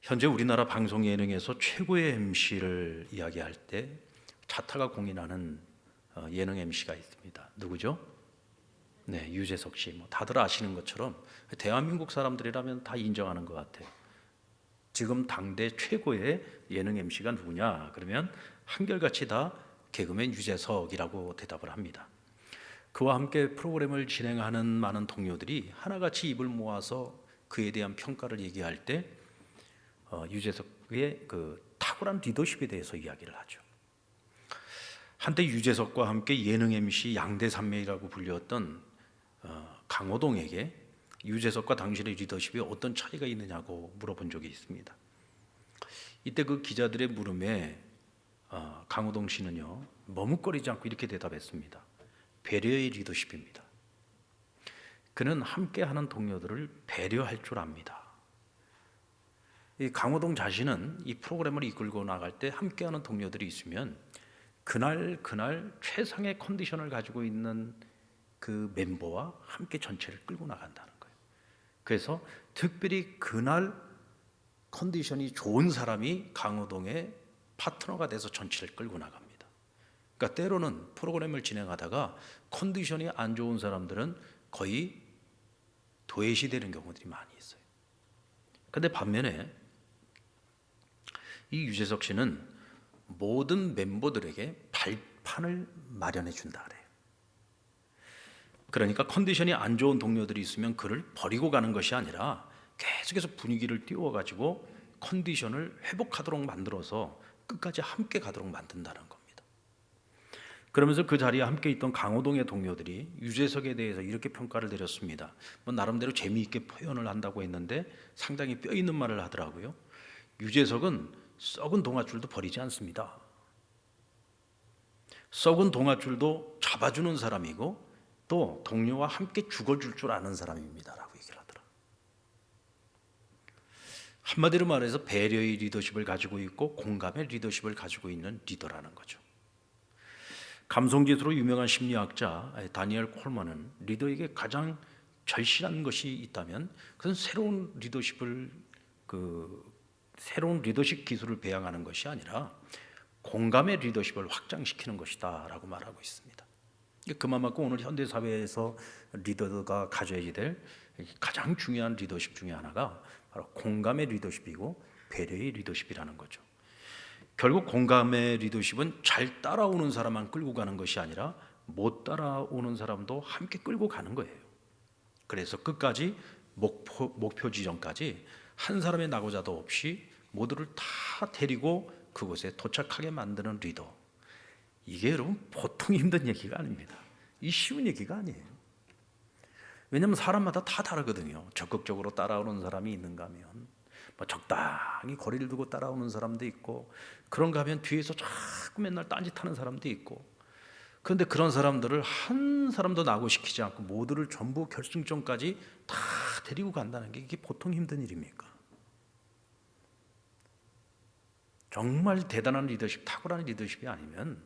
현재 우리나라 방송 예능에서 최고의 MC를 이야기할 때 차타가 공인하는 예능 MC가 있습니다. 누구죠? 네, 유재석 씨. 뭐 다들 아시는 것처럼 대한민국 사람들이라면 다 인정하는 것 같아요. 지금 당대 최고의 예능 MC가 누구냐? 그러면 한결같이 다 개그맨 유재석이라고 대답을 합니다. 그와 함께 프로그램을 진행하는 많은 동료들이 하나같이 입을 모아서 그에 대한 평가를 얘기할 때 유재석의 그 탁월한 리더십에 대해서 이야기를 하죠. 한때 유재석과 함께 예능 MC 양대 산맥이라고 불렸던 강호동에게 유재석과 당신의 리더십에 어떤 차이가 있느냐고 물어본 적이 있습니다. 이때 그 기자들의 물음에 강호동 씨는요, 머뭇거리지 않고 이렇게 대답했습니다. 배려의 리더십입니다. 그는 함께하는 동료들을 배려할 줄 압니다. 이 강호동 자신은 이 프로그램을 이끌고 나갈 때 함께하는 동료들이 있으면 그날 최상의 컨디션을 가지고 있는 그 멤버와 함께 전체를 끌고 나간다는 거예요. 그래서 특별히 그날 컨디션이 좋은 사람이 강호동의 파트너가 돼서 전체를 끌고 나갑니다. 그러니까 때로는 프로그램을 진행하다가 컨디션이 안 좋은 사람들은 거의 도외시되는 경우들이 많이 있어요. 그런데 반면에 이 유재석 씨는 모든 멤버들에게 발판을 마련해 준다 그래요. 그러니까 컨디션이 안 좋은 동료들이 있으면 그를 버리고 가는 것이 아니라 계속해서 분위기를 띄워가지고 컨디션을 회복하도록 만들어서 끝까지 함께 가도록 만든다는 겁니다. 그러면서 그 자리에 함께 있던 강호동의 동료들이 유재석에 대해서 이렇게 평가를 내렸습니다. 뭐 나름대로 재미있게 표현을 한다고 했는데 상당히 뼈 있는 말을 하더라고요. 유재석은 썩은 동아줄도 버리지 않습니다. 썩은 동아줄도 잡아주는 사람이고 또 동료와 함께 죽어줄 줄 아는 사람입니다 라고 얘기를 하더라고요. 한마디로 말해서 배려의 리더십을 가지고 있고 공감의 리더십을 가지고 있는 리더라는 거죠. 감성지수로 유명한 심리학자 다니엘 콜먼은 리더에게 가장 절실한 것이 있다면 그것은 새로운 리더십 기술을 배양하는 것이 아니라 공감의 리더십을 확장시키는 것이다 라고 말하고 있습니다. 그만큼 오늘 현대사회에서 리더가 가져야 될 가장 중요한 리더십 중에 하나가 바로 공감의 리더십이고 배려의 리더십이라는 거죠. 결국 공감의 리더십은 잘 따라오는 사람만 끌고 가는 것이 아니라 못 따라오는 사람도 함께 끌고 가는 거예요. 그래서 끝까지 목표 지점까지 한 사람의 낙오자도 없이 모두를 다 데리고 그곳에 도착하게 만드는 리더. 이게 여러분 보통 힘든 얘기가 아닙니다. 이 쉬운 얘기가 아니에요. 왜냐하면 사람마다 다 다르거든요. 적극적으로 따라오는 사람이 있는가 하면 뭐 적당히 거리를 두고 따라오는 사람도 있고 그런가 하면 뒤에서 자꾸 맨날 딴짓하는 사람도 있고 그런데 그런 사람들을 한 사람도 낙오시키지 않고 모두를 전부 결승점까지 다 데리고 간다는 게 이게 보통 힘든 일입니까? 정말 대단한 리더십, 탁월한 리더십이 아니면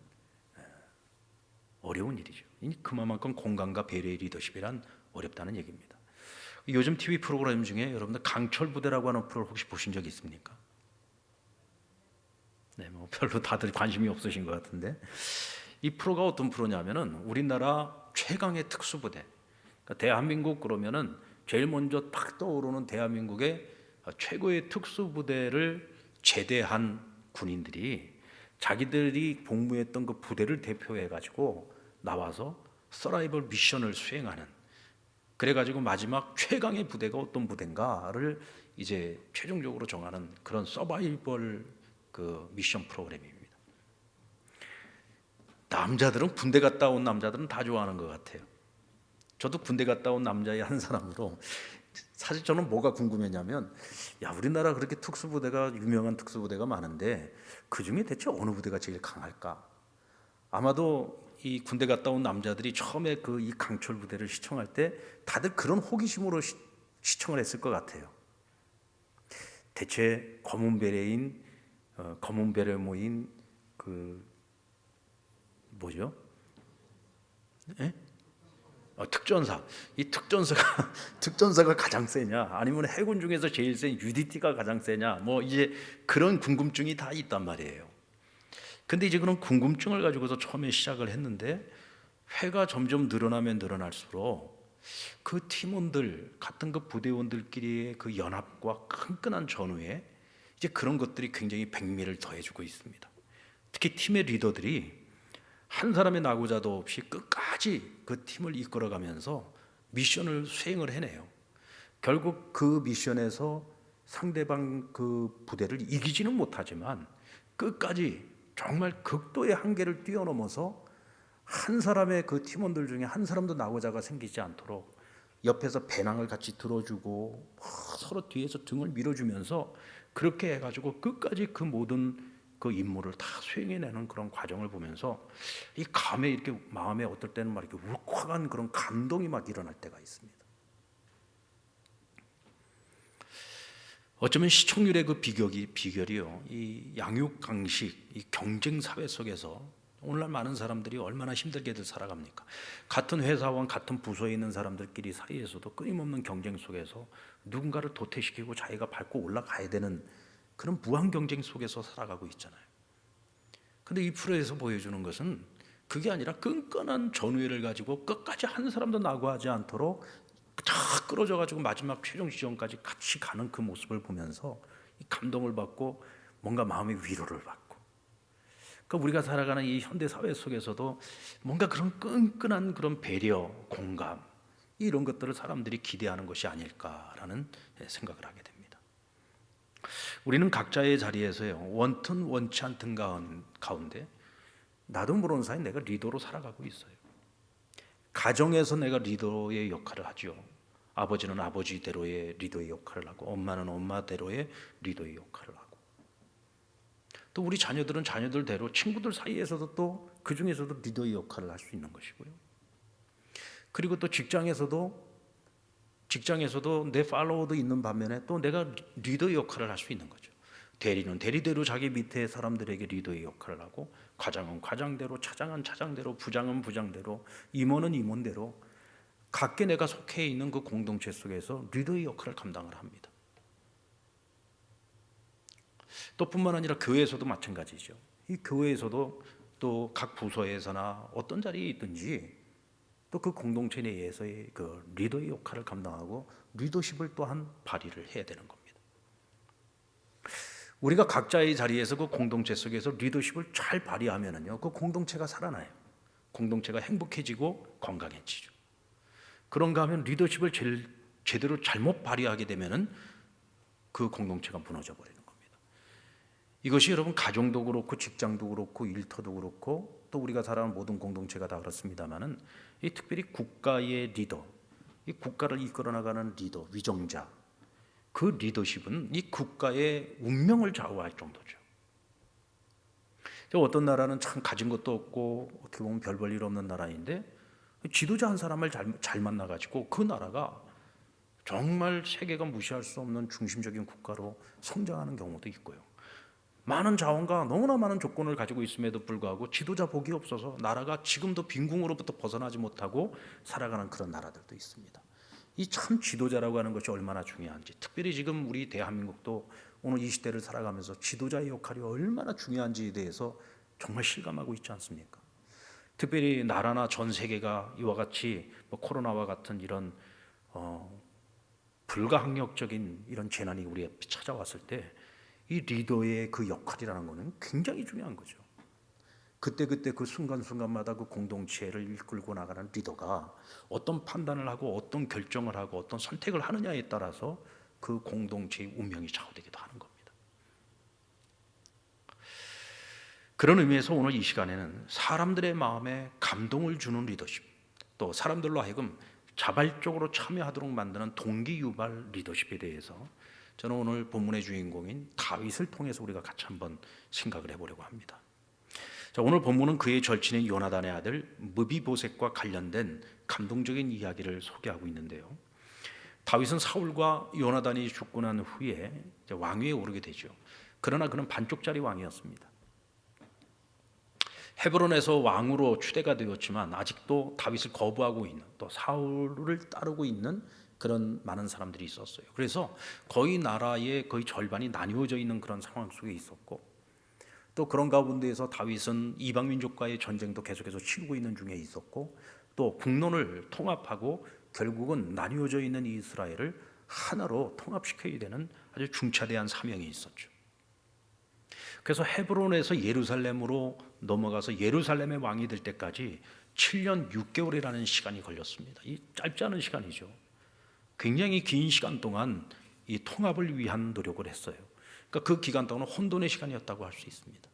어려운 일이죠. 그만큼 공감과 배려의 리더십이란 어렵다는 얘기입니다. 요즘 TV 프로그램 중에 여러분들 강철 부대라고 하는 프로를 혹시 보신 적 있습니까? 네, 뭐 별로 다들 관심이 없으신 것 같은데 이 프로가 어떤 프로냐면은 우리나라 최강의 특수부대. 그러니까 대한민국 그러면은 제일 먼저 딱 떠오르는 대한민국의 최고의 특수부대를 제대한 군인들이 자기들이 복무했던 그 부대를 대표해 가지고 나와서 서바이벌 미션을 수행하는 그래가지고 마지막 최강의 부대가 어떤 부대인가를 이제 최종적으로 정하는 그런 서바이벌 그 미션 프로그램입니다. 남자들은 군대 갔다 온 남자들은 다 좋아하는 것 같아요. 저도 군대 갔다 온 남자의 한 사람으로 사실 저는 뭐가 궁금했냐면 우리나라 그렇게 특수부대가 유명한 특수부대가 많은데 그중에 대체 어느 부대가 제일 강할까? 아마도 이 군대 갔다 온 남자들이 처음에 그 이 강철 부대를 시청할 때 다들 그런 호기심으로 시청을 했을 것 같아요. 대체 검은 베레 모인 그 뭐죠? 예? 특전사. 이 특전사가 특전사가 가장 세냐, 아니면 해군 중에서 제일 센 UDT가 가장 세냐, 뭐 이제 그런 궁금증이 다 있단 말이에요. 근데 이제 그런 궁금증을 가지고서 처음에 시작을 했는데 회가 점점 늘어나면 늘어날수록 그 팀원들 같은 그 부대원들끼리의 그 연합과 끈끈한 전후에 이제 그런 것들이 굉장히 백미를 더해주고 있습니다. 특히 팀의 리더들이 한 사람의 나고자도 없이 끝까지 그 팀을 이끌어가면서 미션을 수행을 해내요. 결국 그 미션에서 상대방 그 부대를 이기지는 못하지만 끝까지 정말 극도의 한계를 뛰어넘어서 한 사람의 그 팀원들 중에 한 사람도 나고자가 생기지 않도록 옆에서 배낭을 같이 들어주고 서로 뒤에서 등을 밀어주면서 그렇게 해가지고 끝까지 그 모든 그 임무를 다 수행해내는 그런 과정을 보면서 이 감에 이렇게 마음에 어떨 때는 막 이렇게 울컥한 그런 감동이 막 일어날 때가 있습니다. 어쩌면 시청률의 그 비결이요, 이 양육강식, 이 경쟁 사회 속에서 오늘날 많은 사람들이 얼마나 힘들게들 살아갑니까? 같은 회사와 같은 부서에 있는 사람들끼리 사이에서도 끊임없는 경쟁 속에서 누군가를 도태시키고 자기가 밟고 올라가야 되는 그런 무한 경쟁 속에서 살아가고 있잖아요. 근데 이 프로에서 보여주는 것은 그게 아니라 끈끈한 전우회를 가지고 끝까지 한 사람도 낙오하지 않도록 쫙 끌어져 가지고 마지막 최종 지점까지 같이 가는 그 모습을 보면서 감동을 받고 뭔가 마음의 위로를 받고, 그러니까 우리가 살아가는 이 현대 사회 속에서도 뭔가 그런 끈끈한 그런 배려, 공감, 이런 것들을 사람들이 기대하는 것이 아닐까라는 생각을 하게 됩니다. 우리는 각자의 자리에서요, 원튼 원치 않든 가운데 나도 모르는 사이 내가 리더로 살아가고 있어요. 가정에서 내가 리더의 역할을 하죠. 아버지는 아버지대로의 리더의 역할을 하고, 엄마는 엄마대로의 리더의 역할을 하고, 또 우리 자녀들은 자녀들대로 친구들 사이에서도 또 그 중에서도 리더의 역할을 할 수 있는 것이고요. 그리고 또 직장에서도 내 팔로워도 있는 반면에 또 내가 리더의 역할을 할 수 있는 거죠. 대리는 대리대로 자기 밑에 사람들에게 리더의 역할을 하고, 과장은 과장대로, 차장은 차장대로, 부장은 부장대로, 임원은 임원대로 각기 내가 속해 있는 그 공동체 속에서 리더의 역할을 감당을 합니다. 또 뿐만 아니라 교회에서도 마찬가지죠. 이 교회에서도 또 각 부서에서나 어떤 자리에 있든지 또 그 공동체 내에서의 그 리더의 역할을 감당하고 리더십을 또한 발휘를 해야 되는 겁니다. 우리가 각자의 자리에서 그 공동체 속에서 리더십을 잘 발휘하면은요, 그 공동체가 살아나요. 공동체가 행복해지고 건강해지죠. 그런가 하면 리더십을 제대로 잘못 발휘하게 되면은 그 공동체가 무너져 버리는 겁니다. 이것이 여러분 가정도 그렇고 직장도 그렇고 일터도 그렇고 또 우리가 살아가는 모든 공동체가 다 그렇습니다만은, 이 특별히 국가의 리더, 이 국가를 이끌어 나가는 리더, 위정자, 그 리더십은 이 국가의 운명을 좌우할 정도죠. 어떤 나라는 참 가진 것도 없고 어떻게 보면 별 볼 일 없는 나라인데 지도자 한 사람을 잘 만나가지고 그 나라가 정말 세계가 무시할 수 없는 중심적인 국가로 성장하는 경우도 있고요. 많은 자원과 너무나 많은 조건을 가지고 있음에도 불구하고 지도자 복이 없어서 나라가 지금도 빈궁으로부터 벗어나지 못하고 살아가는 그런 나라들도 있습니다. 이 참 지도자라고 하는 것이 얼마나 중요한지, 특별히 지금 우리 대한민국도 오늘 이 시대를 살아가면서 지도자의 역할이 얼마나 중요한지에 대해서 정말 실감하고 있지 않습니까? 특별히 나라나 전 세계가 이와 같이 코로나와 같은 이런 불가항력적인 이런 재난이 우리 앞에 찾아왔을 때 이 리더의 그 역할이라는 것은 굉장히 중요한 거죠. 그때 그 순간순간마다 그 공동체를 이끌고 나가는 리더가 어떤 판단을 하고 어떤 결정을 하고 어떤 선택을 하느냐에 따라서 그 공동체의 운명이 좌우되기도 하는 겁니다. 그런 의미에서 오늘 이 시간에는 사람들의 마음에 감동을 주는 리더십, 또 사람들로 하여금 자발적으로 참여하도록 만드는 동기 유발 리더십에 대해서 저는 오늘 본문의 주인공인 다윗을 통해서 우리가 같이 한번 생각을 해보려고 합니다. 자, 오늘 본문은 그의 절친인 요나단의 아들 무비보셋과 관련된 감동적인 이야기를 소개하고 있는데요. 다윗은 사울과 요나단이 죽고 난 후에 왕위에 오르게 되죠. 그러나 그는 반쪽짜리 왕이었습니다. 헤브론에서 왕으로 추대가 되었지만 아직도 다윗을 거부하고 있는, 또 사울을 따르고 있는 그런 많은 사람들이 있었어요. 그래서 거의 나라의 거의 절반이 나뉘어져 있는 그런 상황 속에 있었고, 또 그런 가운데에서 다윗은 이방 민족과의 전쟁도 계속해서 치르고 있는 중에 있었고, 또 국론을 통합하고 결국은 나뉘어져 있는 이스라엘을 하나로 통합시켜야 되는 아주 중차대한 사명이 있었죠. 그래서 헤브론에서 예루살렘으로 넘어가서 예루살렘의 왕이 될 때까지 7년 6개월이라는 시간이 걸렸습니다. 이 짧지 않은 시간이죠. 굉장히 긴 시간 동안 이 통합을 위한 노력을 했어요. 그러니까 그 기간 동안은 혼돈의 시간이었다고 할 수 있습니다.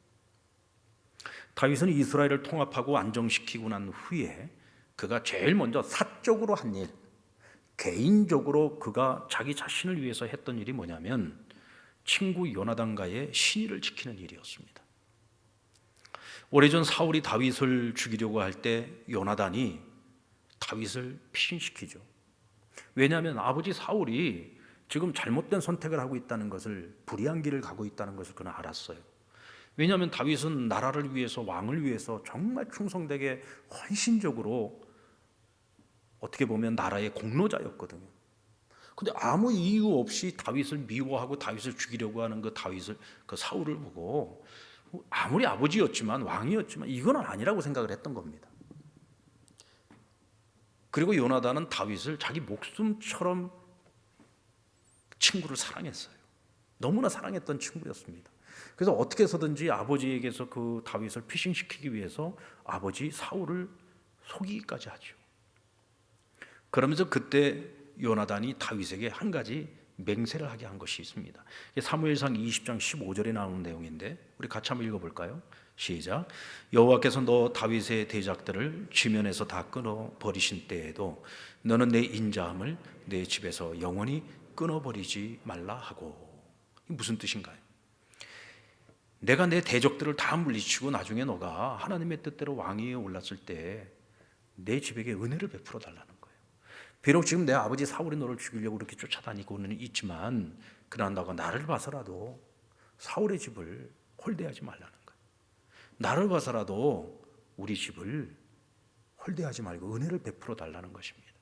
다윗은 이스라엘을 통합하고 안정시키고 난 후에 그가 제일 먼저 사적으로 한 일, 개인적으로 그가 자기 자신을 위해서 했던 일이 뭐냐면 친구 요나단과의 신의를 지키는 일이었습니다. 오래전 사울이 다윗을 죽이려고 할 때 요나단이 다윗을 피신시키죠. 왜냐하면 아버지 사울이 지금 잘못된 선택을 하고 있다는 것을, 불의한 길을 가고 있다는 것을 그는 알았어요. 왜냐하면 다윗은 나라를 위해서, 왕을 위해서 정말 충성되게 헌신적으로 어떻게 보면 나라의 공로자였거든요. 근데 아무 이유 없이 다윗을 미워하고 다윗을 죽이려고 하는 그 사울을 보고 아무리 아버지였지만, 왕이었지만 이건 아니라고 생각을 했던 겁니다. 그리고 요나단은 다윗을 자기 목숨처럼 친구를 사랑했어요. 너무나 사랑했던 친구였습니다. 그래서 어떻게 해서든지 아버지에게서 그 다윗을 피신시키기 위해서 아버지 사울을 속이기까지 하죠. 그러면서 그때 요나단이 다윗에게 한 가지 맹세를 하게 한 것이 있습니다. 사무엘상 20장 15절에 나오는 내용인데 우리 같이 한번 읽어볼까요? 시작. 여호와께서 너 다윗의 대적들을 지면에서 다 끊어 버리신 때에도 너는 내 인자함을 내 집에서 영원히 끊어버리지 말라 하고. 무슨 뜻인가요? 내가 내 대적들을 다 물리치고 나중에 너가 하나님의 뜻대로 왕위에 올랐을 때 내 집에게 은혜를 베풀어 달라는 거예요. 비록 지금 내 아버지 사울이 너를 죽이려고 그렇게 쫓아다니고는 있지만, 그러나 너가 나를 봐서라도 사울의 집을 홀대하지 말라는 거예요. 나를 봐서라도 우리 집을 홀대하지 말고 은혜를 베풀어 달라는 것입니다.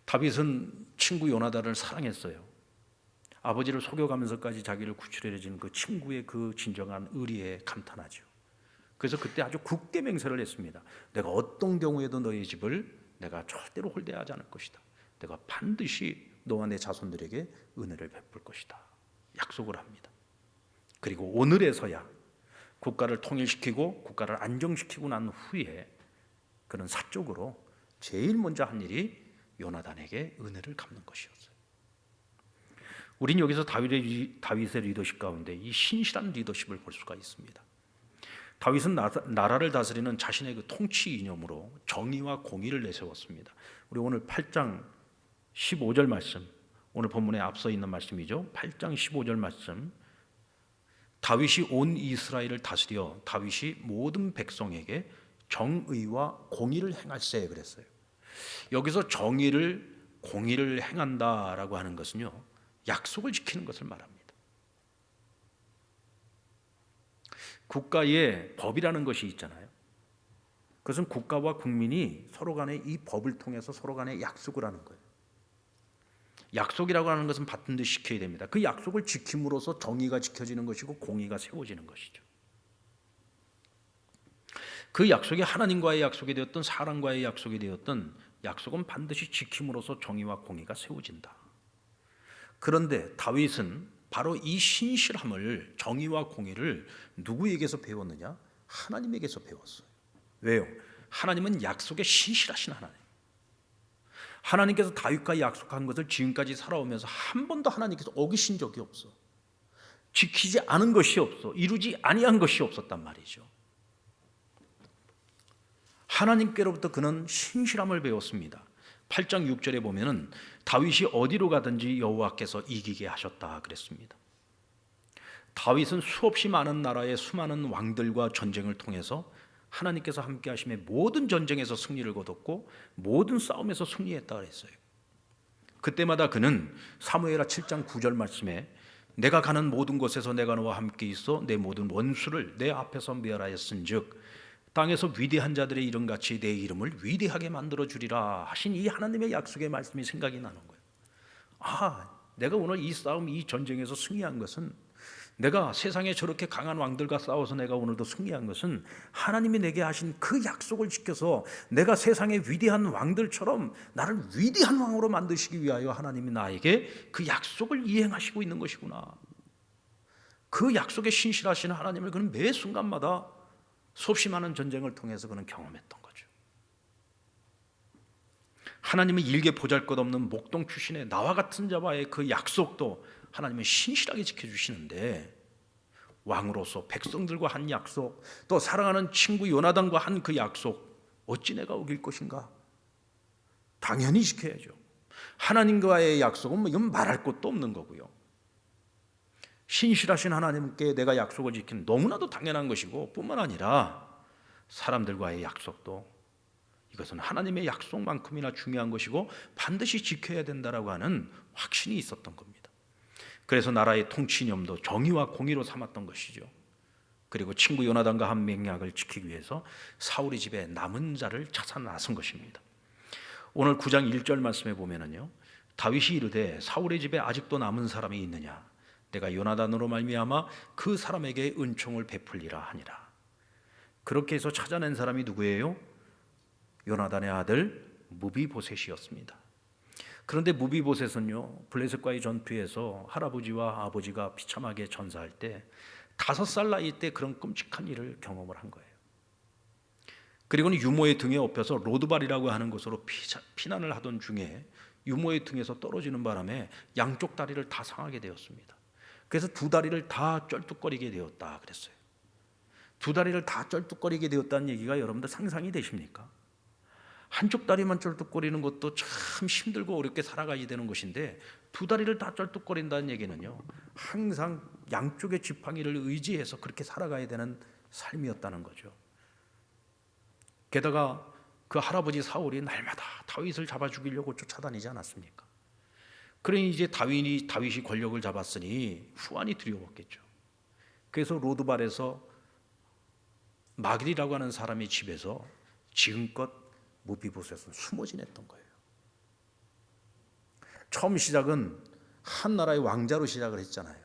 다윗은 친구 요나단을 사랑했어요. 아버지를 속여가면서까지 자기를 구출해준 그 친구의 그 진정한 의리에 감탄하죠. 그래서 그때 아주 굳게 맹세를 했습니다. 내가 어떤 경우에도 너희 집을 내가 절대로 홀대하지 않을 것이다. 내가 반드시 너와 내 자손들에게 은혜를 베풀 것이다. 약속을 합니다. 그리고 오늘에서야 국가를 통일시키고 국가를 안정시키고 난 후에 그는 사적으로 제일 먼저 한 일이 요나단에게 은혜를 갚는 것이었어요. 우린 여기서 다윗의 리더십 가운데 이 신실한 리더십을 볼 수가 있습니다. 다윗은 나라를 다스리는 자신의 그 통치 이념으로 정의와 공의를 내세웠습니다. 우리 오늘 8장 15절 말씀, 오늘 본문에 앞서 있는 말씀이죠. 8장 15절 말씀. 다윗이 온 이스라엘을 다스려 다윗이 모든 백성에게 정의와 공의를 행할세 그랬어요. 여기서 정의를, 공의를 행한다라고 하는 것은요, 약속을 지키는 것을 말합니다. 국가의 법이라는 것이 있잖아요. 그것은 국가와 국민이 서로 간에 이 법을 통해서 서로 간에 약속을 하는 거예요. 약속이라고 하는 것은 받은 듯 지켜야 됩니다. 그 약속을 지킴으로써 정의가 지켜지는 것이고 공의가 세워지는 것이죠. 그 약속이 하나님과의 약속이 되었든 사람과의 약속이 되었든 약속은 반드시 지킴으로써 정의와 공의가 세워진다. 그런데 다윗은 바로 이 신실함을, 정의와 공의를 누구에게서 배웠느냐? 하나님에게서 배웠어요. 왜요? 하나님은 약속에 신실하신 하나님. 하나님께서 다윗과 약속한 것을 지금까지 살아오면서 한 번도 하나님께서 어기신 적이 없어. 지키지 않은 것이 없어. 이루지 아니한 것이 없었단 말이죠. 하나님께로부터 그는 신실함을 배웠습니다. 8장 6절에 보면은 다윗이 어디로 가든지 여호와께서 이기게 하셨다 그랬습니다. 다윗은 수없이 많은 나라의 수많은 왕들과 전쟁을 통해서 하나님께서 함께 하심에 모든 전쟁에서 승리를 거뒀고 모든 싸움에서 승리했다 그랬어요. 그때마다 그는 사무엘하 7장 9절 말씀에 내가 가는 모든 곳에서 내가 너와 함께 있어 내 모든 원수를 내 앞에서 멸하였은즉 땅에서 위대한 자들의 이름같이 내 이름을 위대하게 만들어 주리라 하신 이 하나님의 약속의 말씀이 생각이 나는 거예요. 내가 오늘 이 싸움, 이 전쟁에서 승리한 것은, 내가 세상에 저렇게 강한 왕들과 싸워서 내가 오늘도 승리한 것은 하나님이 내게 하신 그 약속을 지켜서 내가 세상의 위대한 왕들처럼 나를 위대한 왕으로 만드시기 위하여 하나님이 나에게 그 약속을 이행하시고 있는 것이구나. 그 약속에 신실하신 하나님을 그는 매 순간마다 수없이 많은 전쟁을 통해서 그는 경험했던 거죠. 하나님의 일개 보잘것없는 목동 출신의 나와 같은 자와의 그 약속도 하나님은 신실하게 지켜주시는데, 왕으로서 백성들과 한 약속, 또 사랑하는 친구 요나단과 한 그 약속, 어찌 내가 어길 것인가? 당연히 지켜야죠. 하나님과의 약속은 뭐 이건 말할 것도 없는 거고요. 신실하신 하나님께 내가 약속을 지키는 너무나도 당연한 것이고, 뿐만 아니라 사람들과의 약속도 이것은 하나님의 약속만큼이나 중요한 것이고 반드시 지켜야 된다라고 하는 확신이 있었던 겁니다. 그래서 나라의 통치념도 정의와 공의로 삼았던 것이죠. 그리고 친구 요나단과 한 맹약을 지키기 위해서 사울의 집에 남은 자를 찾아 나선 것입니다. 오늘 9장 1절 말씀에 보면은요, 다윗이 이르되 사울의 집에 아직도 남은 사람이 있느냐? 내가 요나단으로 말미암아 그 사람에게 은총을 베풀리라 하니라. 그렇게 해서 찾아낸 사람이 누구예요? 요나단의 아들 무비보셋이었습니다. 그런데 무비보셋은요, 블레셋과의 전투에서 할아버지와 아버지가 비참하게 전사할 때 5살 나이 때 그런 끔찍한 일을 경험을 한 거예요. 그리고는 유모의 등에 업혀서 로드발이라고 하는 곳으로 피난을 하던 중에 유모의 등에서 떨어지는 바람에 양쪽 다리를 다 상하게 되었습니다. 그래서 두 다리를 다 쩔뚝거리게 되었다 그랬어요. 두 다리를 다 쩔뚝거리게 되었다는 얘기가 여러분들 상상이 되십니까? 한쪽 다리만 쩔뚝거리는 것도 참 힘들고 어렵게 살아가야 되는 것인데, 두 다리를 다 쩔뚝거린다는 얘기는요, 항상 양쪽의 지팡이를 의지해서 그렇게 살아가야 되는 삶이었다는 거죠. 게다가 그 할아버지 사울이 날마다 다윗을 잡아 죽이려고 쫓아다니지 않았습니까? 그러니 이제 다윗이 권력을 잡았으니 후환이 두려웠겠죠. 그래서 로드발에서 마길이라고 하는 사람의 집에서 지금껏 무비보셋은 숨어 지냈던 거예요. 처음 시작은 한 나라의 왕자로 시작을 했잖아요.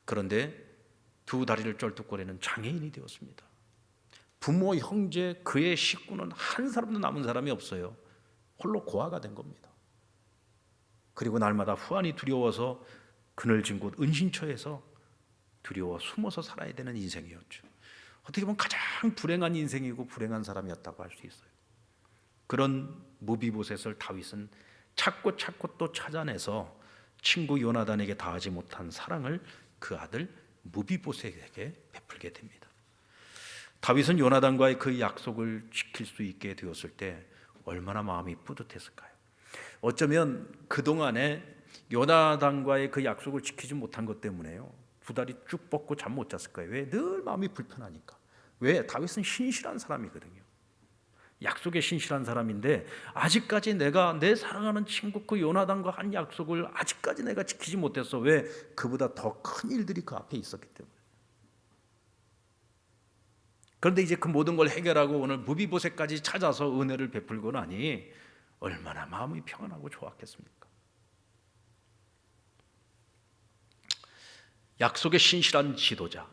그런데 두 다리를 쩔뚝거리는 장애인이 되었습니다. 부모, 형제, 그의 식구는 한 사람도 남은 사람이 없어요. 홀로 고아가 된 겁니다. 그리고 날마다 후환이 두려워서 그늘진 곳 은신처에서 두려워 숨어서 살아야 되는 인생이었죠. 어떻게 보면 가장 불행한 인생이고 불행한 사람이었다고 할 수 있어요. 그런 무비보셋을 다윗은 찾고 또 찾아내서 친구 요나단에게 다하지 못한 사랑을 그 아들 무비보셋에게 베풀게 됩니다. 다윗은 요나단과의 그 약속을 지킬 수 있게 되었을 때 얼마나 마음이 뿌듯했을까요? 어쩌면 그동안에 요나단과의 그 약속을 지키지 못한 것 때문에요, 두 다리 쭉 뻗고 잠 못 잤을 거예요. 왜? 늘 마음이 불편하니까. 왜? 다윗은 신실한 사람이거든요. 약속에 신실한 사람인데 아직까지 내가 내 사랑하는 친구 그 요나단과 한 약속을 아직까지 내가 지키지 못했어. 왜? 그보다 더 큰 일들이 그 앞에 있었기 때문에. 그런데 이제 그 모든 걸 해결하고 오늘 무비보셋까지 찾아서 은혜를 베풀고 나니 얼마나 마음이 평안하고 좋았겠습니까? 약속에 신실한 지도자.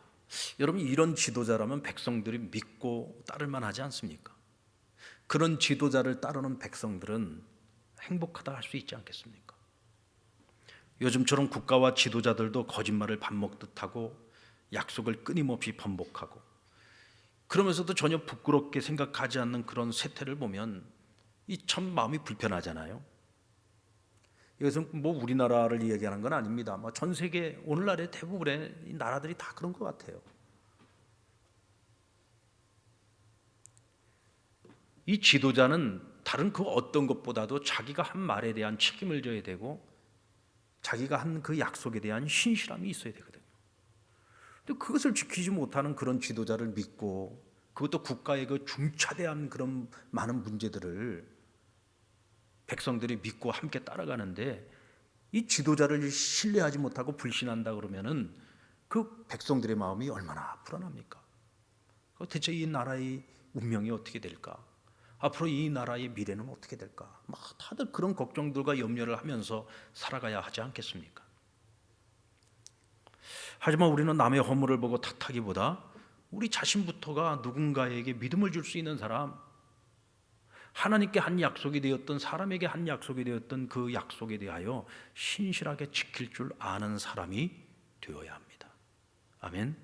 여러분, 이런 지도자라면 백성들이 믿고 따를 만하지 않습니까? 그런 지도자를 따르는 백성들은 행복하다 할 수 있지 않겠습니까? 요즘처럼 국가와 지도자들도 거짓말을 밥 먹듯 하고 약속을 끊임없이 번복하고 그러면서도 전혀 부끄럽게 생각하지 않는 그런 세태를 보면 이 참 마음이 불편하잖아요. 이것은 뭐 우리나라를 이야기하는 건 아닙니다. 전 세계 오늘날의 대부분의 나라들이 다 그런 것 같아요. 이 지도자는 다른 그 어떤 것보다도 자기가 한 말에 대한 책임을 져야 되고 자기가 한 그 약속에 대한 신실함이 있어야 되거든요. 근데 그것을 지키지 못하는 그런 지도자를 믿고, 그것도 국가의 그 중차대한 그런 많은 문제들을 백성들이 믿고 함께 따라가는데 이 지도자를 신뢰하지 못하고 불신한다 그러면은 그 백성들의 마음이 얼마나 불안합니까? 대체 이 나라의 운명이 어떻게 될까? 앞으로 이 나라의 미래는 어떻게 될까? 막 다들 그런 걱정들과 염려를 하면서 살아가야 하지 않겠습니까? 하지만 우리는 남의 허물을 보고 탓하기보다 우리 자신부터가 누군가에게 믿음을 줄 수 있는 사람, 하나님께 한 약속이 되었던, 사람에게 한 약속이 되었던 그 약속에 대하여 신실하게 지킬 줄 아는 사람이 되어야 합니다. 아멘.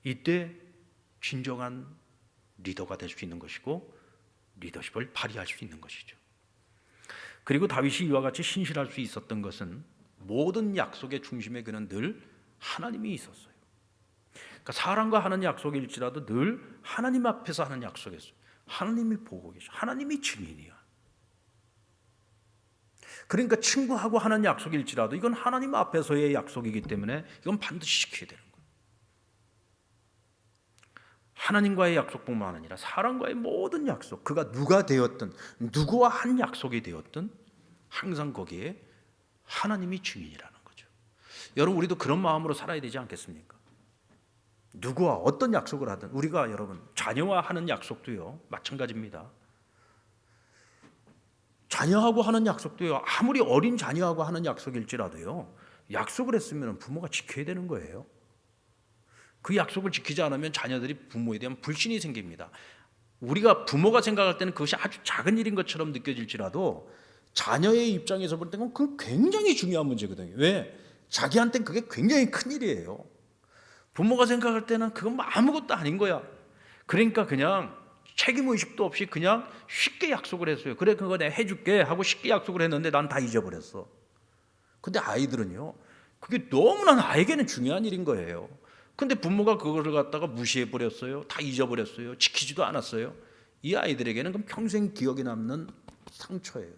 이때 진정한 리더가 될 수 있는 것이고 리더십을 발휘할 수 있는 것이죠. 그리고 다윗이 이와 같이 신실할 수 있었던 것은 모든 약속의 중심에 그는 늘 하나님이 있었어요. 그러니까 사람과 하는 약속일지라도 늘 하나님 앞에서 하는 약속이었어요. 하나님이 보고 계셔. 하나님이 증인이야. 그러니까 친구하고 하는 약속일지라도 이건 하나님 앞에서의 약속이기 때문에 이건 반드시 지켜야 되는 거예요. 하나님과의 약속뿐만 아니라 사람과의 모든 약속, 그가 누가 되었든 누구와 한 약속이 되었든 항상 거기에 하나님이 증인이라는 거죠. 여러분, 우리도 그런 마음으로 살아야 되지 않겠습니까? 누구와 어떤 약속을 하든, 우리가 여러분 자녀와 하는 약속도요 마찬가지입니다. 자녀하고 하는 약속도요, 아무리 어린 자녀하고 하는 약속일지라도요, 약속을 했으면 부모가 지켜야 되는 거예요. 그 약속을 지키지 않으면 자녀들이 부모에 대한 불신이 생깁니다. 우리가 부모가 생각할 때는 그것이 아주 작은 일인 것처럼 느껴질지라도 자녀의 입장에서 볼 때는 그건 굉장히 중요한 문제거든요. 왜? 자기한테는 그게 굉장히 큰 일이에요. 부모가 생각할 때는 그건 아무것도 아닌 거야. 그러니까 그냥 책임의식도 없이 그냥 쉽게 약속을 했어요. 그래, 그거 내가 해줄게 하고 쉽게 약속을 했는데 난 다 잊어버렸어. 근데 아이들은요, 그게 너무나 나에게는 중요한 일인 거예요. 근데 부모가 그거를 갖다가 무시해버렸어요. 다 잊어버렸어요. 지키지도 않았어요. 이 아이들에게는 그럼 평생 기억에 남는 상처예요.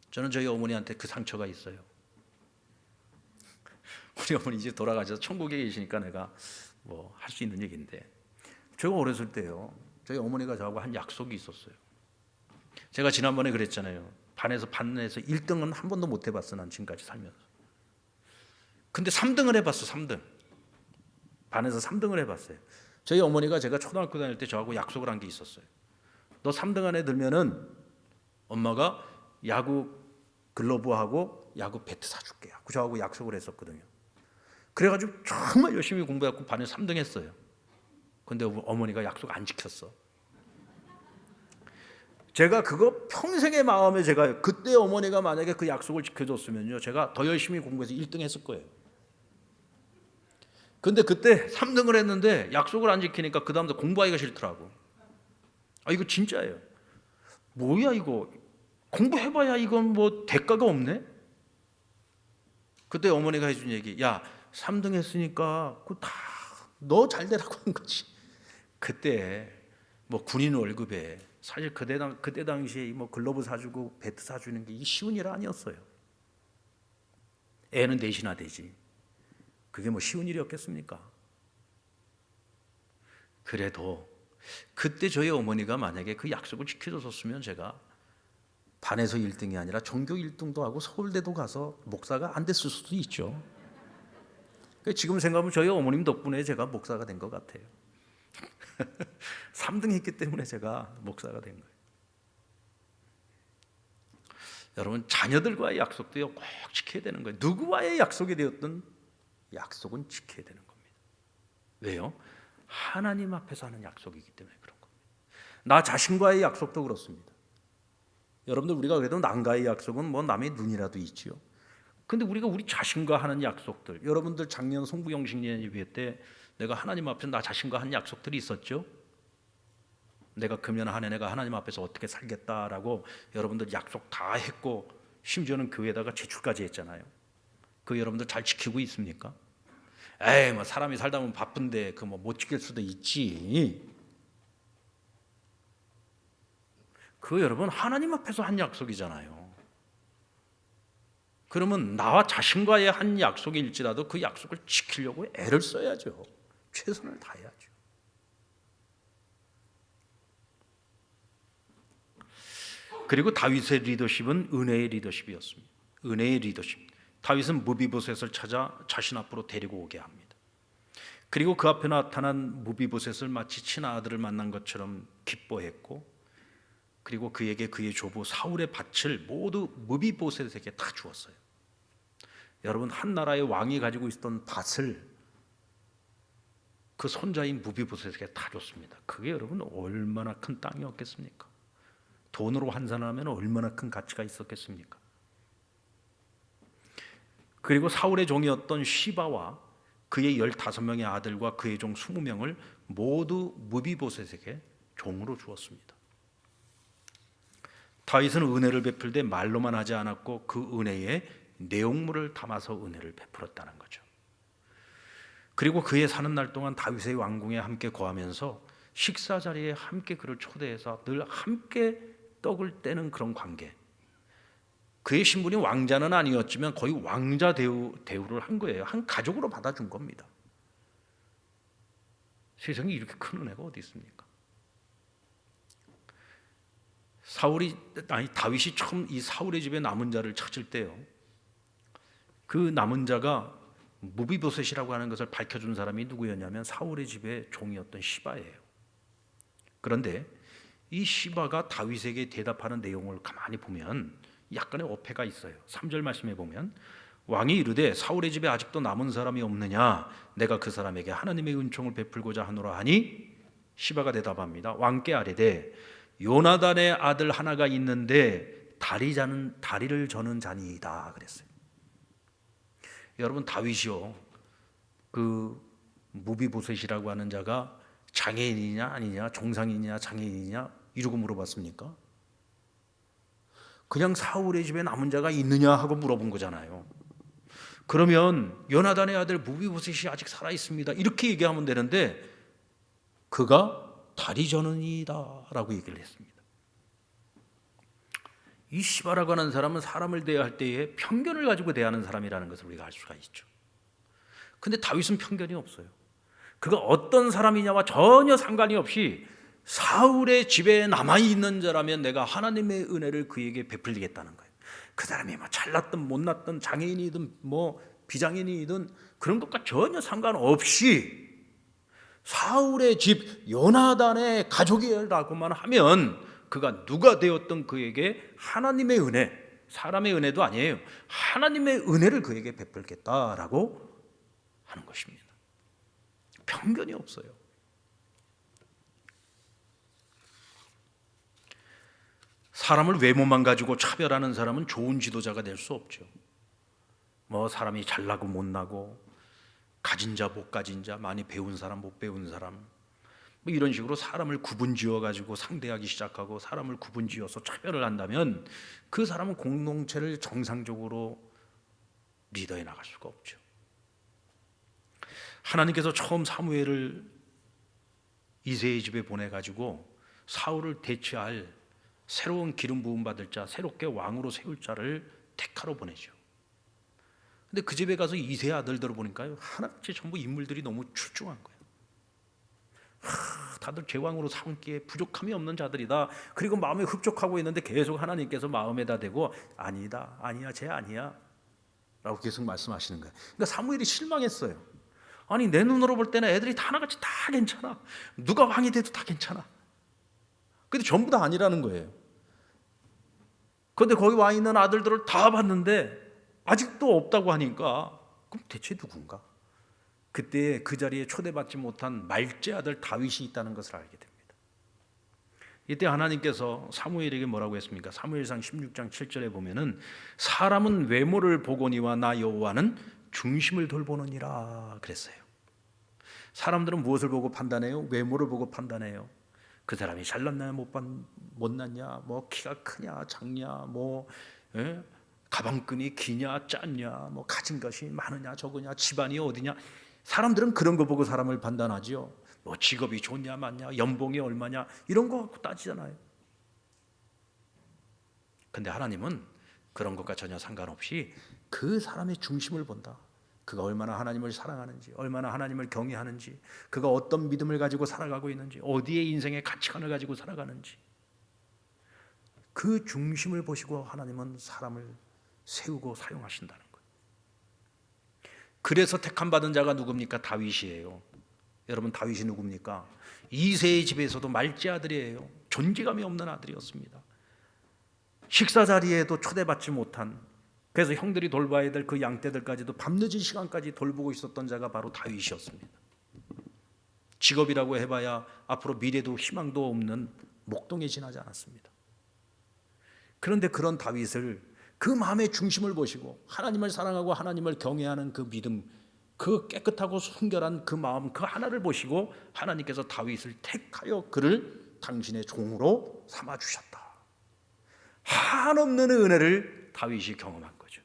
저는 저희 어머니한테 그 상처가 있어요. 우리 어머니 이제 돌아가셔서 천국에 계시니까 내가 뭐 할 수 있는 얘기인데, 제가 어렸을 때요, 저희 어머니가 저하고 한 약속이 있었어요. 제가 지난번에 그랬잖아요. 반에서 1등은 한 번도 못 해봤어, 난 지금까지 살면서. 근데 3등을 해봤어. 3등. 반에서 3등을 해봤어요. 저희 어머니가 제가 초등학교 다닐 때 저하고 약속을 한 게 있었어요. 너 3등 안에 들면은 엄마가 야구 글러브하고 야구 배트 사줄게 하고 저하고 약속을 했었거든요. 그래가지고 정말 열심히 공부해갖고 반에 3등 했어요. 근데 어머니가 약속 안 지켰어. 제가 그거 평생의 마음에, 제가 그때 어머니가 만약에 그 약속을 지켜줬으면요, 제가 더 열심히 공부해서 1등 했을 거예요. 근데 그때 3등을 했는데 약속을 안 지키니까 그 다음부터 공부하기가 싫더라고. 아, 이거 진짜예요. 뭐야 이거, 공부해봐야 이건 뭐 대가가 없네. 그때 어머니가 해준 얘기, 야 3등 했으니까 그거 다 너 잘 되라고 한 거지. 그때 뭐 군인 월급에 사실 그때 당시에 뭐 글러브 사주고 배트 사주는 게 쉬운 일 아니었어요. 애는 넷이나 되지. 그게 뭐 쉬운 일이었겠습니까? 그래도 그때 저희 어머니가 만약에 그 약속을 지켜줬었으면 제가 반에서 1등이 아니라 전교 1등도 하고 서울대도 가서 목사가 안 됐을 수도 있죠. 지금 생각하면 저희 어머님 덕분에 제가 목사가 된 것 같아요. 3등 했기 때문에 제가 목사가 된 거예요. 여러분, 자녀들과의 약속도요 꼭 지켜야 되는 거예요. 누구와의 약속이 되었든 약속은 지켜야 되는 겁니다. 왜요? 하나님 앞에서 하는 약속이기 때문에 그런 겁니다. 나 자신과의 약속도 그렇습니다. 여러분들, 우리가 그래도 남과의 약속은 뭐 남의 눈이라도 있지요. 근데 우리가 우리 자신과 하는 약속들, 여러분들 작년 송부영식 예배 때 내가 하나님 앞에서 나 자신과 한 약속들이 있었죠. 내가 금년 한 해 내가 하나님 앞에서 어떻게 살겠다라고 여러분들 약속 다 했고 심지어는 교회에다가 제출까지 했잖아요. 그 여러분들 잘 지키고 있습니까? 에이, 뭐 사람이 살다 보면 바쁜데 그 뭐 못 지킬 수도 있지. 그 여러분 하나님 앞에서 한 약속이잖아요. 그러면 나와 자신과의 한 약속일지라도 그 약속을 지키려고 애를 써야죠. 최선을 다해야죠. 그리고 다윗의 리더십은 은혜의 리더십이었습니다. 은혜의 리더십. 다윗은 무비보셋을 찾아 자신 앞으로 데리고 오게 합니다. 그리고 그 앞에 나타난 무비보셋을 마치 친아들을 만난 것처럼 기뻐했고, 그리고 그에게 그의 조부 사울의 밭을 모두 무비보셋에게 다 주었어요. 여러분, 한 나라의 왕이 가지고 있었던 밭을 그 손자인 무비보셋에게 다 줬습니다. 그게 여러분 얼마나 큰 땅이었겠습니까? 돈으로 환산하면 얼마나 큰 가치가 있었겠습니까? 그리고 사울의 종이었던 시바와 그의 15명의 아들과 그의 종 20명을 모두 무비보셋에게 종으로 주었습니다. 다윗은 은혜를 베풀 때 말로만 하지 않았고 그 은혜에 내용물을 담아서 은혜를 베풀었다는 거죠. 그리고 그의 사는 날 동안 다윗의 왕궁에 함께 거하면서 식사 자리에 함께 그를 초대해서 늘 함께 떡을 떼는 그런 관계. 그의 신분이 왕자는 아니었지만 거의 왕자 대우를 한 거예요. 한 가족으로 받아준 겁니다. 세상에 이렇게 큰 은혜가 어디 있습니까? 다윗이 처음 이 사울의 집에 남은 자를 찾을 때요, 그 남은 자가 무비보셋이라고 하는 것을 밝혀준 사람이 누구였냐면 사울의 집의 종이었던 시바예요. 그런데 이 시바가 다윗에게 대답하는 내용을 가만히 보면 약간의 어폐가 있어요. 3절 말씀에 보면 왕이 이르되 사울의 집에 아직도 남은 사람이 없느냐, 내가 그 사람에게 하나님의 은총을 베풀고자 하노라 하니, 시바가 대답합니다. 왕께 아뢰되 요나단의 아들 하나가 있는데 다리를 저는 자니이다 그랬어요. 여러분, 다윗이요, 그 무비보셋이라고 하는 자가 장애인이냐 아니냐, 종상이냐 장애인이냐 이러고 물어봤습니까? 그냥 사울의 집에 남은 자가 있느냐 하고 물어본 거잖아요. 그러면 요나단의 아들 무비보셋이 아직 살아 있습니다 이렇게 얘기하면 되는데, 그가 다리 저는이다 라고 얘기를 했습니다. 이 시바라고 하는 사람은 사람을 대할 때에 편견을 가지고 대하는 사람이라는 것을 우리가 알 수가 있죠. 근데 다윗은 편견이 없어요. 그가 어떤 사람이냐와 전혀 상관이 없이 사울의 집에 남아있는 자라면 내가 하나님의 은혜를 그에게 베풀리겠다는 거예요. 그 사람이 뭐 잘났든 못났든 장애인이든 뭐 비장애인이든 그런 것과 전혀 상관없이 사울의 집 요나단의 가족이라고만 하면 그가 누가 되었든 그에게 하나님의 은혜, 사람의 은혜도 아니에요, 하나님의 은혜를 그에게 베풀겠다라고 하는 것입니다. 편견이 없어요. 사람을 외모만 가지고 차별하는 사람은 좋은 지도자가 될 수 없죠. 뭐 사람이 잘나고 못나고, 가진 자 못 가진 자, 많이 배운 사람 못 배운 사람, 뭐 이런 식으로 사람을 구분지어 가지고 상대하기 시작하고 사람을 구분지어서 차별을 한다면 그 사람은 공동체를 정상적으로 리더해 나갈 수가 없죠. 하나님께서 처음 사무엘을 이새의 집에 보내가지고 사울을 대체할 새로운 기름 부음 받을 자, 새롭게 왕으로 세울 자를 택하러 보내죠. 근데 그 집에 가서 이새의 아들들을 보니까요, 하나같이 전부 인물들이 너무 출중한 거예요. 다들 제왕으로 삼기에 부족함이 없는 자들이다. 그리고 마음에 흡족하고 있는데 계속 하나님께서 마음에다 대고 아니다, 아니야, 쟤 아니야 라고 계속 말씀하시는 거예요. 그러니까 사무엘이 실망했어요. 아니, 내 눈으로 볼 때는 애들이 다 하나같이 다 괜찮아. 누가 왕이 돼도 다 괜찮아. 근데 전부 다 아니라는 거예요. 그런데 거기 와 있는 아들들을 다 봤는데 아직도 없다고 하니까 그럼 대체 누군가? 그때 그 자리에 초대받지 못한 말제 아들 다윗이 있다는 것을 알게 됩니다. 이때 하나님께서 사무엘에게 뭐라고 했습니까? 사무엘상 16장 7절에 보면은 사람은 외모를 보거니와 나 여호와는 중심을 돌보느니라 그랬어요. 사람들은 무엇을 보고 판단해요? 외모를 보고 판단해요. 그 사람이 잘났냐 못났냐, 뭐 키가 크냐 작냐, 뭐 가방끈이 기냐 짧냐, 뭐 가진 것이 많으냐 적으냐, 집안이 어디냐. 사람들은 그런 거 보고 사람을 판단하지요. 뭐 직업이 좋냐 많냐, 연봉이 얼마냐 이런 거 갖고 따지잖아요. 근데 하나님은 그런 것과 전혀 상관없이 그 사람의 중심을 본다. 그가 얼마나 하나님을 사랑하는지, 얼마나 하나님을 경외하는지, 그가 어떤 믿음을 가지고 살아가고 있는지, 어디에 인생의 가치관을 가지고 살아가는지, 그 중심을 보시고 하나님은 사람을 세우고 사용하신다는 거예요. 그래서 택함받은 자가 누굽니까? 다윗이에요. 여러분, 다윗이 누굽니까? 이새의 집에서도 말째 아들이에요. 존재감이 없는 아들이었습니다. 식사 자리에도 초대받지 못한, 그래서 형들이 돌봐야 될 그 양떼들까지도 밤늦은 시간까지 돌보고 있었던 자가 바로 다윗이었습니다. 직업이라고 해봐야 앞으로 미래도 희망도 없는 목동에 지나지 않았습니다. 그런데 그런 다윗을, 그 마음의 중심을 보시고 하나님을 사랑하고 하나님을 경외하는 그 믿음, 그 깨끗하고 순결한 그 마음, 그 하나를 보시고 하나님께서 다윗을 택하여 그를 당신의 종으로 삼아주셨다. 한없는 은혜를 다윗이 경험한 거죠.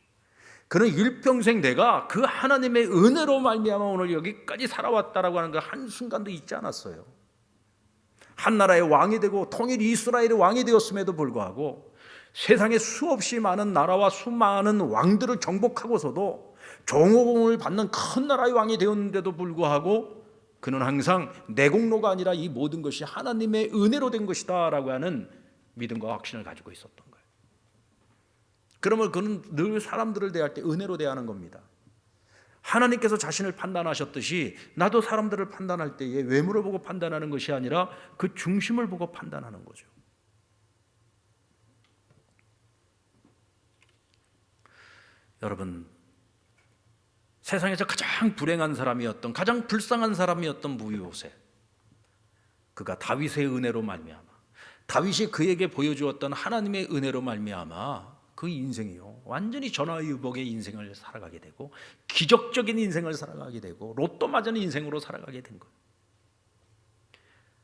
그는 일평생 내가 그 하나님의 은혜로 말미암아 오늘 여기까지 살아왔다라고 하는 그 한순간도 잊지 않았어요. 한 나라의 왕이 되고 통일 이스라엘의 왕이 되었음에도 불구하고 세상에 수없이 많은 나라와 수많은 왕들을 정복하고서도 종호공을 받는 큰 나라의 왕이 되었는데도 불구하고 그는 항상 내 공로가 아니라 이 모든 것이 하나님의 은혜로 된 것이다 라고 하는 믿음과 확신을 가지고 있었던 거예요. 그러면 그는 늘 사람들을 대할 때 은혜로 대하는 겁니다. 하나님께서 자신을 판단하셨듯이 나도 사람들을 판단할 때에 외모를 보고 판단하는 것이 아니라 그 중심을 보고 판단하는 거죠. 여러분, 세상에서 가장 불행한 사람이었던, 가장 불쌍한 사람이었던 무비보셋, 그가 다윗의 은혜로 말미암아, 다윗이 그에게 보여주었던 하나님의 은혜로 말미암아 그 인생이요 완전히 전화위복의 인생을 살아가게 되고 기적적인 인생을 살아가게 되고 로또 맞은 인생으로 살아가게 된 거예요.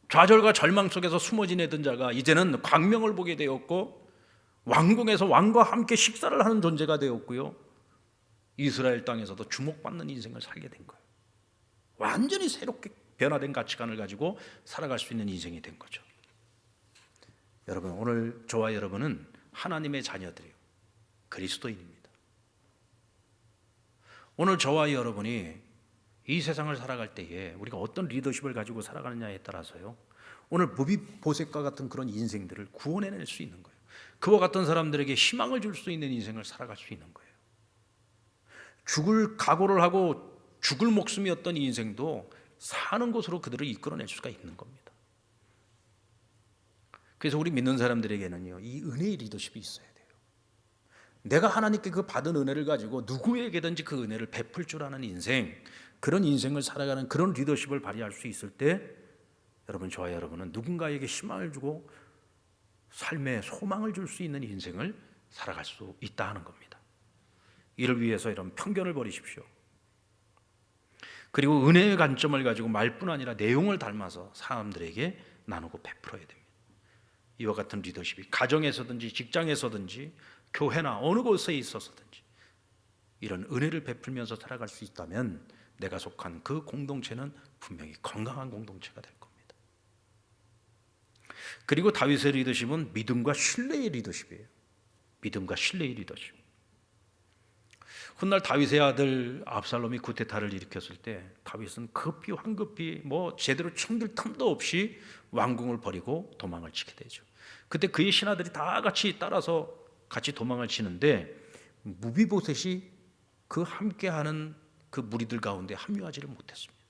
좌절과 절망 속에서 숨어 지내던 자가 이제는 광명을 보게 되었고 왕궁에서 왕과 함께 식사를 하는 존재가 되었고요, 이스라엘 땅에서도 주목받는 인생을 살게 된 거예요. 완전히 새롭게 변화된 가치관을 가지고 살아갈 수 있는 인생이 된 거죠. 여러분, 오늘 저와 여러분은 하나님의 자녀들이요 그리스도인입니다. 오늘 저와 여러분이 이 세상을 살아갈 때에 우리가 어떤 리더십을 가지고 살아가느냐에 따라서요, 오늘 무비보셋과 같은 그런 인생들을 구원해낼 수 있는 거예요. 그와 같은 사람들에게 희망을 줄 수 있는 인생을 살아갈 수 있는 거예요. 죽을 각오를 하고 죽을 목숨이었던 인생도 사는 곳으로 그들을 이끌어낼 수가 있는 겁니다. 그래서 우리 믿는 사람들에게는요, 이 은혜의 리더십이 있어야 돼요. 내가 하나님께 그 받은 은혜를 가지고 누구에게든지 그 은혜를 베풀 줄 아는 인생, 그런 인생을 살아가는 그런 리더십을 발휘할 수 있을 때 여러분, 저와 여러분은 누군가에게 희망을 주고 삶에 소망을 줄 수 있는 인생을 살아갈 수 있다 하는 겁니다. 이를 위해서 이런 편견을 버리십시오. 그리고 은혜의 관점을 가지고 말뿐 아니라 내용을 닮아서 사람들에게 나누고 베풀어야 됩니다. 이와 같은 리더십이 가정에서든지 직장에서든지 교회나 어느 곳에 있어서든지 이런 은혜를 베풀면서 살아갈 수 있다면 내가 속한 그 공동체는 분명히 건강한 공동체가 될 겁니다. 그리고 다윗의 리더십은 믿음과 신뢰의 리더십이에요. 믿음과 신뢰의 리더십. 훗날 다윗의 아들 압살롬이 쿠데타를 일으켰을 때 다윗은 급히 황급히 제대로 챙길 틈도 없이 왕궁을 버리고 도망을 치게 되죠. 그때 그의 신하들이 다 같이 따라서 같이 도망을 치는데 무비보셋이 그 함께하는 그 무리들 가운데 합류하지를 못했습니다.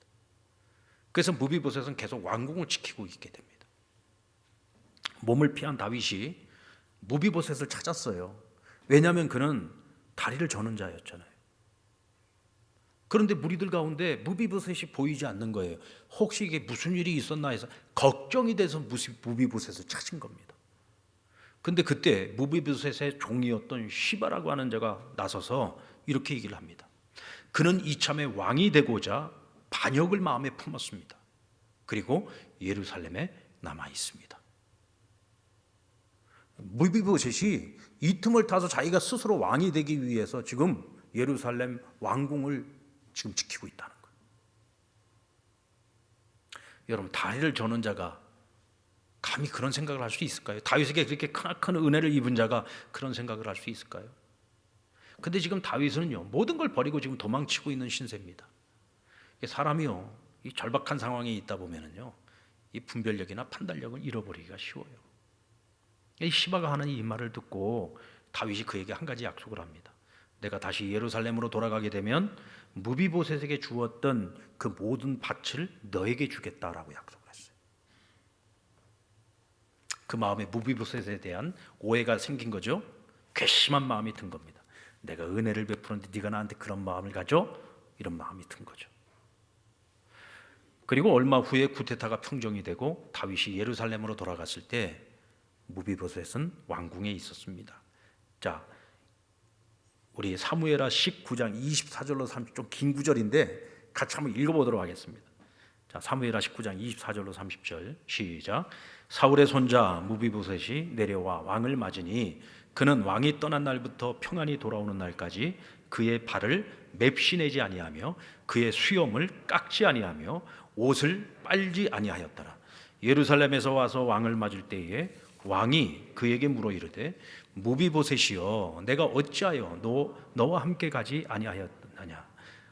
그래서 무비보셋은 계속 왕궁을 지키고 있게 됩니다. 몸을 피한 다윗이 무비보셋을 찾았어요. 왜냐하면 그는 다리를 저는 자였잖아요. 그런데 무리들 가운데 무비보셋이 보이지 않는 거예요. 혹시 이게 무슨 일이 있었나 해서 걱정이 돼서 무비보셋을 찾은 겁니다. 근데 그때 무비보셋의 종이었던 시바라고 하는 자가 나서서 이렇게 얘기를 합니다. 그는 이참에 왕이 되고자 반역을 마음에 품었습니다. 그리고 예루살렘에 남아 있습니다. 무비보셋이 이 틈을 타서 자기가 스스로 왕이 되기 위해서 지금 예루살렘 왕궁을 지금 지키고 있다는 거예요. 여러분, 다리를 저는 자가 감히 그런 생각을 할 수 있을까요? 다윗에게 그렇게 크나큰 은혜를 입은 자가 그런 생각을 할 수 있을까요? 근데 지금 다윗은요, 모든 걸 버리고 지금 도망치고 있는 신세입니다. 사람이요, 이 절박한 상황에 있다 보면은요, 이 분별력이나 판단력을 잃어버리기가 쉬워요. 이 시바가 하는 이 말을 듣고 다윗이 그에게 한 가지 약속을 합니다. 내가 다시 예루살렘으로 돌아가게 되면 무비보셋에게 주었던 그 모든 밭을 너에게 주겠다라고 약속을 했어요. 그 마음에 무비보셋에 대한 오해가 생긴 거죠. 괘씸한 마음이 든 겁니다. 내가 은혜를 베푸는데 네가 나한테 그런 마음을 가져? 이런 마음이 든 거죠. 그리고 얼마 후에 쿠데타가 평정이 되고 다윗이 예루살렘으로 돌아갔을 때 무비보셋은 왕궁에 있었습니다. 자, 우리 사무엘하 19장 24절로 30절 좀 긴 구절인데 같이 한번 읽어보도록 하겠습니다. 자, 사무엘하 19장 24절로 30절 시작. 사울의 손자 무비보셋이 내려와 왕을 맞으니 그는 왕이 떠난 날부터 평안히 돌아오는 날까지 그의 발을 맵시내지 아니하며 그의 수염을 깎지 아니하며 옷을 빨지 아니하였더라. 예루살렘에서 와서 왕을 맞을 때에 왕이 그에게 물어 이르되 무비보셋이여 내가 어찌하여 너와 함께 가지 아니하였느냐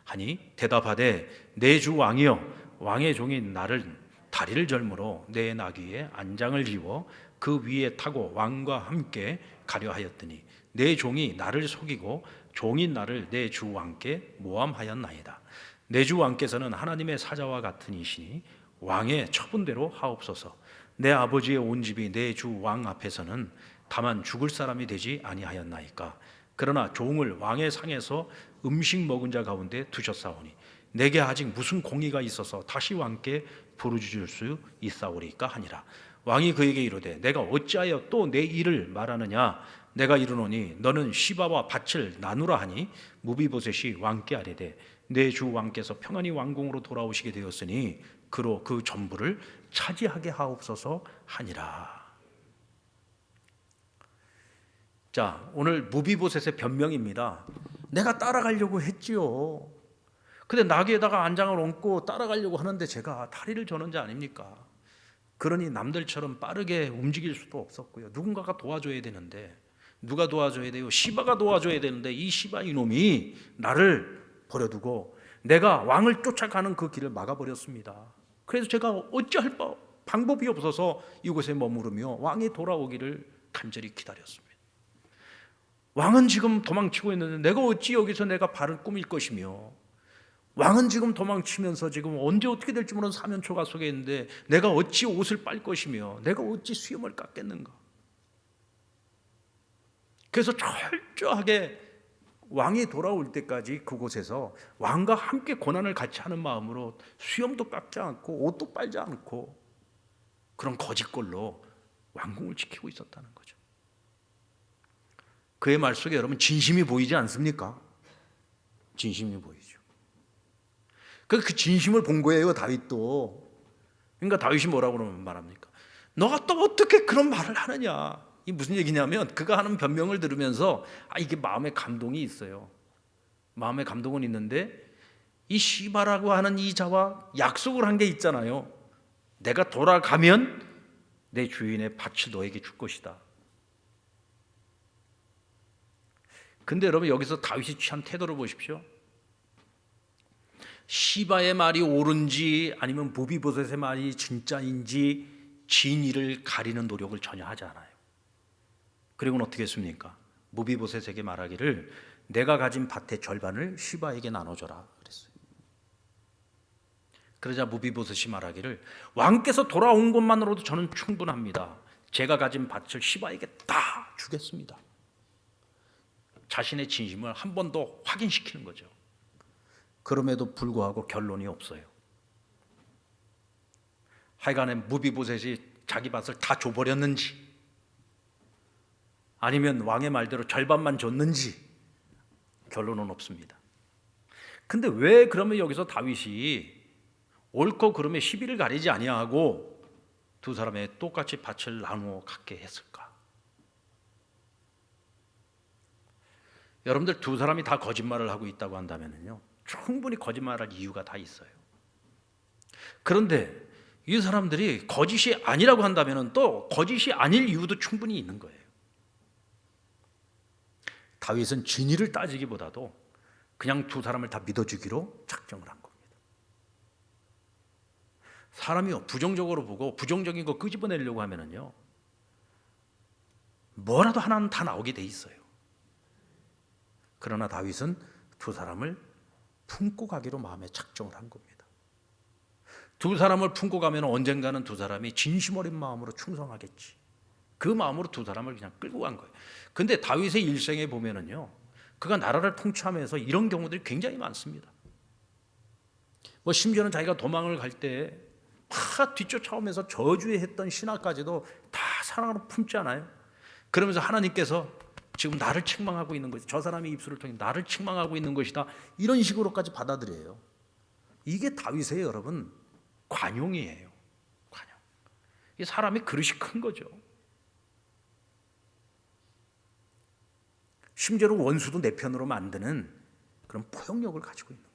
하니 대답하되 내 주 왕이여 왕의 종인 나를 다리를 절므로 내 나귀에 안장을 지워 그 위에 타고 왕과 함께 가려 하였더니 내 종이 나를 속이고 종인 나를 내 주 왕께 모함하였나이다. 내 주 왕께서는 하나님의 사자와 같은 이시니 왕의 처분대로 하옵소서. 내 아버지의 온 집이 내 주 왕 앞에서는 다만 죽을 사람이 되지 아니하였나이까. 그러나 종을 왕의 상에서 음식 먹은 자 가운데 두셨사오니 내게 아직 무슨 공의가 있어서 다시 왕께 부르짖을 수 있사오리까 하니라. 왕이 그에게 이르되 내가 어찌하여 또 내 일을 말하느냐. 내가 이르노니 너는 시바와 밭을 나누라 하니 무비보셋이 왕께 아뢰되 내 주 왕께서 평안히 왕궁으로 돌아오시게 되었으니 그로 그 전부를 차지하게 하옵소서 하니라. 자, 오늘 무비보셋의 변명입니다. 내가 따라가려고 했지요. 근데 나귀에다가 안장을 얹고 따라가려고 하는데 제가 다리를 저는 자 아닙니까? 그러니 남들처럼 빠르게 움직일 수도 없었고요. 누군가가 도와줘야 되는데 누가 도와줘야 돼요? 시바가 도와줘야 되는데 이 시바 이놈이 나를 버려두고 내가 왕을 쫓아가는 그 길을 막아버렸습니다. 그래서 제가 어찌할 방법이 없어서 이곳에 머무르며 왕이 돌아오기를 간절히 기다렸습니다. 왕은 지금 도망치고 있는데 내가 어찌 여기서 내가 발을 꾸밀 것이며 왕은 지금 도망치면서 지금 언제 어떻게 될지 모르는 사면초가 속에 있는데 내가 어찌 옷을 빨 것이며 내가 어찌 수염을 깎겠는가. 그래서 철저하게 왕이 돌아올 때까지 그곳에서 왕과 함께 고난을 같이 하는 마음으로 수염도 깎지 않고 옷도 빨지 않고 그런 거짓골로 왕궁을 지키고 있었다는 거죠. 그의 말 속에 여러분 진심이 보이지 않습니까? 진심이 보이죠. 그 진심을 본 거예요, 다윗도. 그러니까 다윗이 뭐라고 말합니까? 너가 또 어떻게 그런 말을 하느냐. 이 무슨 얘기냐면 그가 하는 변명을 들으면서 이게 마음에 감동이 있어요. 마음에 감동은 있는데 이 시바라고 하는 이 자와 약속을 한 게 있잖아요. 내가 돌아가면 내 주인의 밭을 너에게 줄 것이다. 근데 여러분 여기서 다윗이 취한 태도를 보십시오. 시바의 말이 옳은지 아니면 무비보셋의 말이 진짜인지 진위를 가리는 노력을 전혀 하지 않아요. 그리고는 어떻게 했습니까? 무비보셋에게 말하기를 내가 가진 밭의 절반을 시바에게 나눠줘라 그랬어요. 그러자 무비보셋이 말하기를 왕께서 돌아온 것만으로도 저는 충분합니다. 제가 가진 밭을 시바에게 다 주겠습니다. 자신의 진심을 한 번 더 확인시키는 거죠. 그럼에도 불구하고 결론이 없어요. 하여간에 무비보셋이 자기 밭을 다 줘버렸는지 아니면 왕의 말대로 절반만 줬는지 결론은 없습니다. 근데 왜 그러면 여기서 다윗이 옳고 그름의 시비를 가리지 아니하고 두 사람의 똑같이 밭을 나누어 갖게 했을까? 여러분들 두 사람이 다 거짓말을 하고 있다고 한다면요 충분히 거짓말할 이유가 다 있어요. 그런데 이 사람들이 거짓이 아니라고 한다면 또 거짓이 아닐 이유도 충분히 있는 거예요. 다윗은 진위를 따지기보다도 그냥 두 사람을 다 믿어주기로 작정을 한 겁니다. 사람이 부정적으로 보고 부정적인 거 끄집어내려고 하면은요 뭐라도 하나는 다 나오게 돼 있어요. 그러나 다윗은 두 사람을 품고 가기로 마음에 작정을 한 겁니다. 두 사람을 품고 가면 언젠가는 두 사람이 진심 어린 마음으로 충성하겠지. 그 마음으로 두 사람을 그냥 끌고 간 거예요. 근데 다윗의 일생에 보면은요, 그가 나라를 통치하면서 이런 경우들이 굉장히 많습니다. 뭐 심지어는 자기가 도망을 갈 때 막 뒤쫓아오면서 저주했던 신하까지도 다 사랑으로 품지 않아요? 그러면서 하나님께서 지금 나를 책망하고 있는 것이, 저 사람의 입술을 통해 나를 책망하고 있는 것이다, 이런 식으로까지 받아들여요. 이게 다윗의 여러분 관용이에요. 관용. 이 사람의 그릇이 큰 거죠. 심지어는 원수도 내 편으로 만드는 그런 포용력을 가지고 있는 거예요.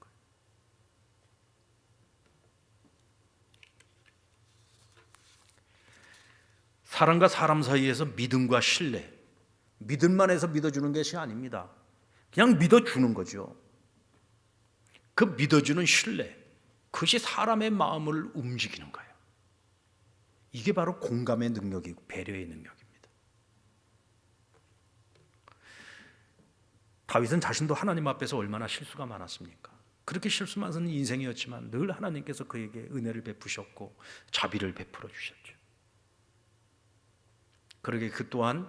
사람과 사람 사이에서 믿음과 신뢰, 믿음만 해서 믿어주는 것이 아닙니다. 그냥 믿어주는 거죠. 그 믿어주는 신뢰, 그것이 사람의 마음을 움직이는 거예요. 이게 바로 공감의 능력이고 배려의 능력입니다. 다윗은 자신도 하나님 앞에서 얼마나 실수가 많았습니까? 그렇게 실수 많은 인생이었지만 늘 하나님께서 그에게 은혜를 베푸셨고 자비를 베풀어 주셨죠. 그러게 그 또한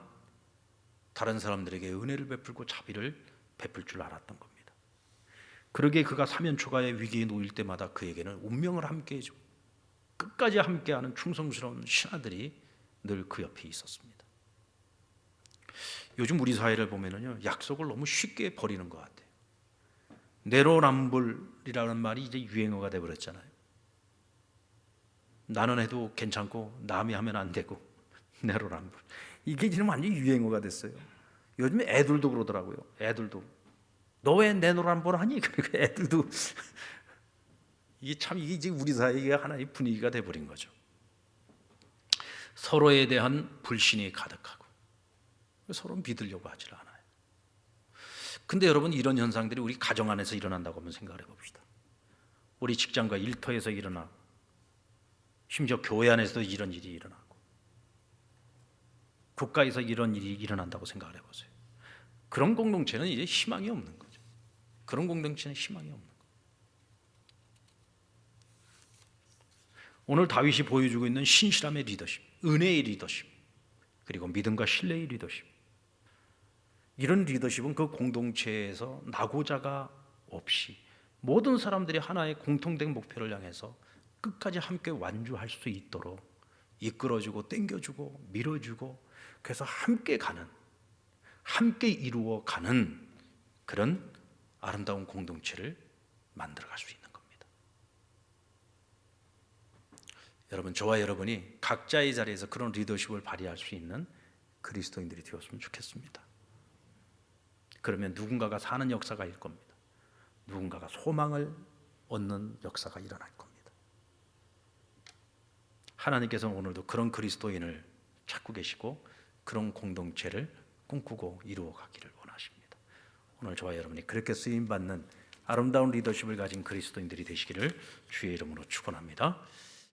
다른 사람들에게 은혜를 베풀고 자비를 베풀 줄 알았던 겁니다. 그러게 그가 사면초가의 위기에 놓일 때마다 그에게는 운명을 함께 해주고 끝까지 함께하는 충성스러운 신하들이 늘 그 옆에 있었습니다. 요즘 우리 사회를 보면은요, 약속을 너무 쉽게 버리는 것 같아요. 내로남불이라는 말이 이제 유행어가 돼버렸잖아요. 나는 해도 괜찮고 남이 하면 안 되고 내로남불. 이게 지금 완전히 유행어가 됐어요. 요즘에 애들도 그러더라고요. 애들도 너 왜 내로남불 하니? 그러니까 애들도 이게 참, 이게 이제 우리 사회의 하나의 분위기가 돼버린 거죠. 서로에 대한 불신이 가득하고 서로 믿으려고 하질 않아요. 근데 여러분, 이런 현상들이 우리 가정 안에서 일어난다고 한번 생각을 해봅시다. 우리 직장과 일터에서 일어나고 심지어 교회 안에서도 이런 일이 일어나고 국가에서 이런 일이 일어난다고 생각을 해보세요. 그런 공동체는 이제 희망이 없는 거죠. 그런 공동체는 희망이 없는 거예요. 오늘 다윗이 보여주고 있는 신실함의 리더십, 은혜의 리더십, 그리고 믿음과 신뢰의 리더십, 이런 리더십은 그 공동체에서 낙오자가 없이 모든 사람들이 하나의 공통된 목표를 향해서 끝까지 함께 완주할 수 있도록 이끌어주고 땡겨주고 밀어주고, 그래서 함께 가는, 함께 이루어가는 그런 아름다운 공동체를 만들어갈 수 있는 겁니다. 여러분, 저와 여러분이 각자의 자리에서 그런 리더십을 발휘할 수 있는 그리스도인들이 되었으면 좋겠습니다. 그러면 누군가가 사는 역사가 일 겁니다. 누군가가 소망을 얻는 역사가 일어날 겁니다. 하나님께서는 오늘도 그런 그리스도인을 찾고 계시고 그런 공동체를 꿈꾸고 이루어 가기를 원하십니다. 오늘 저와 여러분이 그렇게 쓰임받는 아름다운 리더십을 가진 그리스도인들이 되시기를 주의 이름으로 축원합니다.